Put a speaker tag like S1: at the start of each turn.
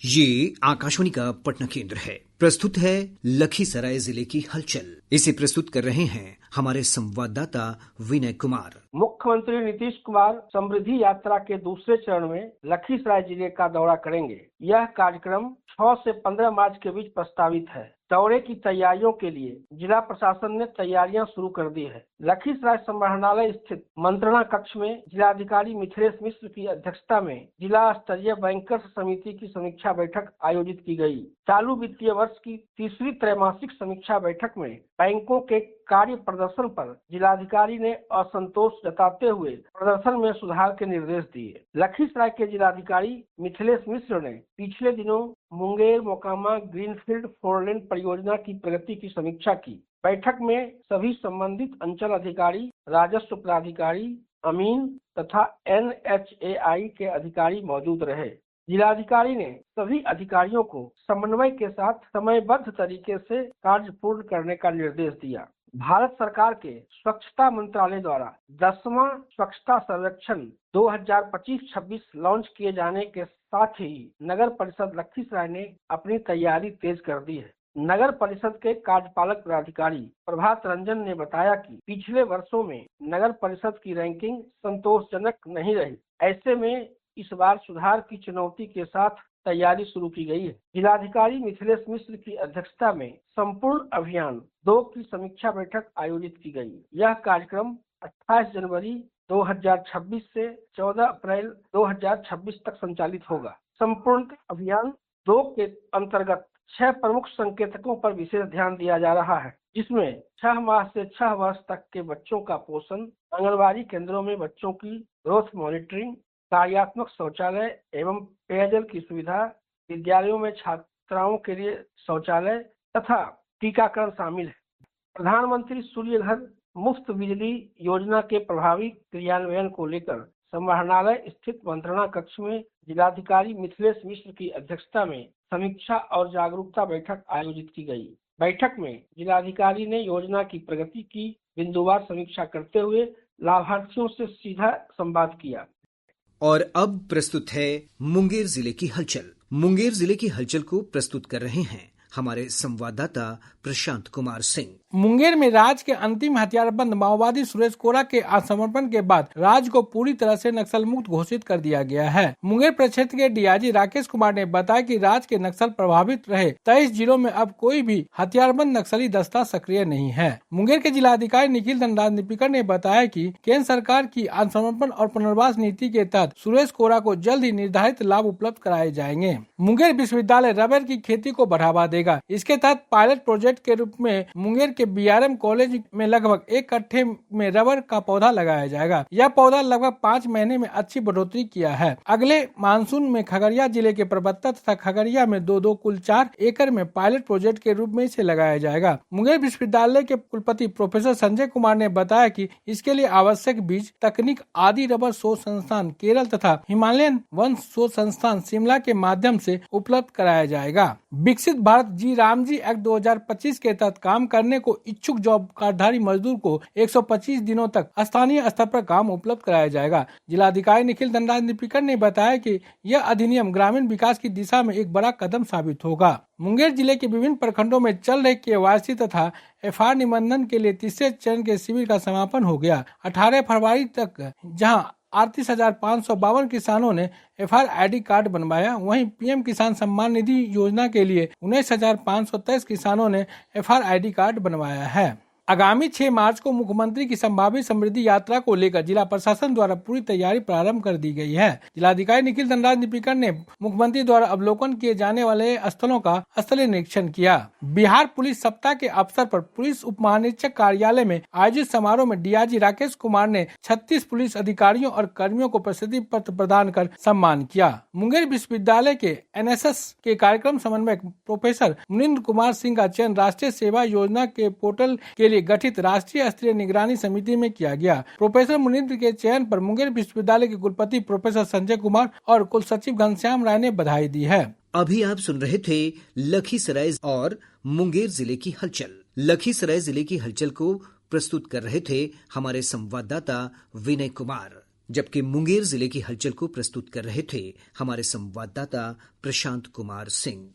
S1: ये आकाशवाणी का पटना केंद्र है। प्रस्तुत है लखीसराय जिले की हलचल। इसे प्रस्तुत कर रहे हैं हमारे संवाददाता विनय कुमार।
S2: मुख्यमंत्री नीतीश कुमार समृद्धि यात्रा के दूसरे चरण में लखीसराय जिले का दौरा करेंगे। यह कार्यक्रम 6 से 15 मार्च के बीच प्रस्तावित है। दौरे की तैयारियों के लिए जिला प्रशासन ने तैयारियां शुरू कर दी है। लखीसराय समाहरणालय स्थित मंत्रणा कक्ष में जिलाधिकारी मिथिलेश मिश्र की अध्यक्षता में जिला स्तरीय बैंकर्स समिति की समीक्षा बैठक आयोजित की गई। चालू वित्तीय वर्ष की तीसरी त्रैमासिक समीक्षा बैठक में बैंकों के कार्य प्रदर्शन पर जिलाधिकारी ने असंतोष जताते हुए प्रदर्शन में सुधार के निर्देश दिए। लखीसराय के जिलाधिकारी मिथिलेश मिश्र ने पिछले दिनों मुंगेर मोकामा ग्रीनफील्ड 4 लेन परियोजना की प्रगति की समीक्षा की। बैठक में सभी संबंधित अंचल अधिकारी, राजस्व प्राधिकारी, अमीन तथा NHAI के अधिकारी मौजूद रहे। जिलाधिकारी ने सभी अधिकारियों को समन्वय के साथ समयबद्ध तरीके से कार्य पूर्ण करने का निर्देश दिया। भारत सरकार के स्वच्छता मंत्रालय द्वारा 10वां स्वच्छता सर्वेक्षण 2025-26 लॉन्च किए जाने के साथ ही नगर परिषद लखीसराय ने अपनी तैयारी तेज कर दी है। नगर परिषद के कार्यपालक पदाधिकारी प्रभात रंजन ने बताया कि पिछले वर्षों में नगर परिषद की रैंकिंग संतोषजनक नहीं रही। ऐसे में इस बार सुधार की चुनौती के साथ तैयारी शुरू की गई है। जिलाधिकारी मिथिलेश मिश्र की अध्यक्षता में संपूर्ण अभियान 2 की समीक्षा बैठक आयोजित की गई। यह कार्यक्रम 28 जनवरी 2026 से 14 अप्रैल 2026 तक संचालित होगा। संपूर्ण अभियान 2 के अंतर्गत 6 प्रमुख संकेतकों पर विशेष ध्यान दिया जा रहा है, जिसमें 6 माह से 6 वर्ष तक के बच्चों का पोषण, आंगनबाड़ी केंद्रों में बच्चों की ग्रोथ मॉनिटरिंग, कार्यात्मक शौचालय एवं पेयजल की सुविधा, विद्यालयों में छात्राओं के लिए शौचालय तथा टीकाकरण शामिल है। प्रधानमंत्री सूर्य घर मुफ्त बिजली योजना के प्रभावी क्रियान्वयन को लेकर समाहरणालय स्थित मंत्रणा कक्ष में जिलाधिकारी मिथिलेश मिश्र की अध्यक्षता में समीक्षा और जागरूकता बैठक आयोजित की गई। बैठक में जिलाधिकारी ने योजना की प्रगति की बिंदुवार समीक्षा करते हुए लाभार्थियों से सीधा संवाद किया।
S1: और अब प्रस्तुत है मुंगेर जिले की हलचल। मुंगेर जिले की हलचल को प्रस्तुत कर रहे हैं हमारे संवाददाता प्रशांत कुमार सिंह।
S3: मुंगेर में राज्य के अंतिम हथियारबंद माओवादी सुरेश कोरा के आत्मसमर्पण के बाद राज्य को पूरी तरह से नक्सल मुक्त घोषित कर दिया गया है। मुंगेर प्रक्षेत्र के डीआईजी राकेश कुमार ने बताया कि राज्य के नक्सल प्रभावित रहे 23 जिलों में अब कोई भी हथियारबंद नक्सली दस्ता सक्रिय नहीं है। मुंगेर के जिलाधिकारी निखिल धनराज निपिकर ने बताया कि केंद्र सरकार की आत्मसमर्पण और पुनर्वास नीति के तहत सुरेश कोरा को जल्द ही निर्धारित लाभ उपलब्ध कराए जाएंगे। मुंगेर विश्वविद्यालय रबर की खेती को बढ़ावा देगा। इसके तहत पायलट प्रोजेक्ट के रूप में मुंगेर के BRM कॉलेज में लगभग 1 कट्ठे में रबर का पौधा लगाया जाएगा। यह पौधा लगभग 5 महीने में अच्छी बढ़ोतरी किया है। अगले मानसून में खगड़िया जिले के परबत्ता तथा खगड़िया में 2 कुल 4 एकड़ में पायलट प्रोजेक्ट के रूप में इसे लगाया जाएगा। मुंगेर विश्वविद्यालय के कुलपति प्रोफेसर संजय कुमार ने बताया कि इसके लिए आवश्यक बीज, तकनीक आदि रबर शोध संस्थान केरल तथा हिमालयन वन शोध संस्थान शिमला के माध्यम से उपलब्ध कराया जाएगा। विकसित भारत जी रामजी एक्ट 2025 के तहत काम करने को इच्छुक जॉब कार्डधारी मजदूर को 125 दिनों तक स्थानीय स्तर पर काम उपलब्ध कराया जाएगा। जिलाधिकारी निखिल धनराज निपिकर ने बताया कि यह अधिनियम ग्रामीण विकास की दिशा में एक बड़ा कदम साबित होगा। मुंगेर जिले के विभिन्न प्रखंडों में चल रहे KYC तथा FR निबंधन के लिए तीसरे चरण के शिविर का समापन हो गया। 18 फरवरी तक जहां 38,552 किसानों ने FR ID कार्ड बनवाया, वहीं PM किसान सम्मान निधि योजना के लिए 19,523 किसानों ने FR ID कार्ड बनवाया है। आगामी 6 मार्च को मुख्यमंत्री की संभावित समृद्धि यात्रा को लेकर जिला प्रशासन द्वारा पूरी तैयारी प्रारंभ कर दी गई है। जिलाधिकारी निखिल धनराज निपिकर ने मुख्यमंत्री द्वारा अवलोकन किए जाने वाले स्थलों का स्थलीय निरीक्षण किया। बिहार पुलिस सप्ताह के अवसर पर पुलिस उप महानिरीक्षक कार्यालय में आयोजित समारोह में डीआईजी राकेश कुमार ने 36 पुलिस अधिकारियों और कर्मियों को प्रसिद्धि पत्र प्रदान कर सम्मान किया। मुंगेर विश्वविद्यालय के NSS के कार्यक्रम समन्वयक प्रोफेसर मुनीन्द्र कुमार सिंह का चयन राष्ट्रीय सेवा योजना के पोर्टल के लिए गठित राष्ट्रीय स्तरीय निगरानी समिति में किया गया। प्रोफेसर मुनीन्द्र के चयन पर मुंगेर विश्वविद्यालय के कुलपति प्रोफेसर संजय कुमार और कुल सचिव घनश्याम राय ने बधाई दी है।
S1: अभी आप सुन रहे थे लखीसराय और मुंगेर जिले की हलचल। लखीसराय जिले की हलचल को प्रस्तुत कर रहे थे हमारे संवाददाता विनय कुमार। जबकि मुंगेर जिले की हलचल को प्रस्तुत कर रहे थे हमारे संवाददाता प्रशांत कुमार सिंह।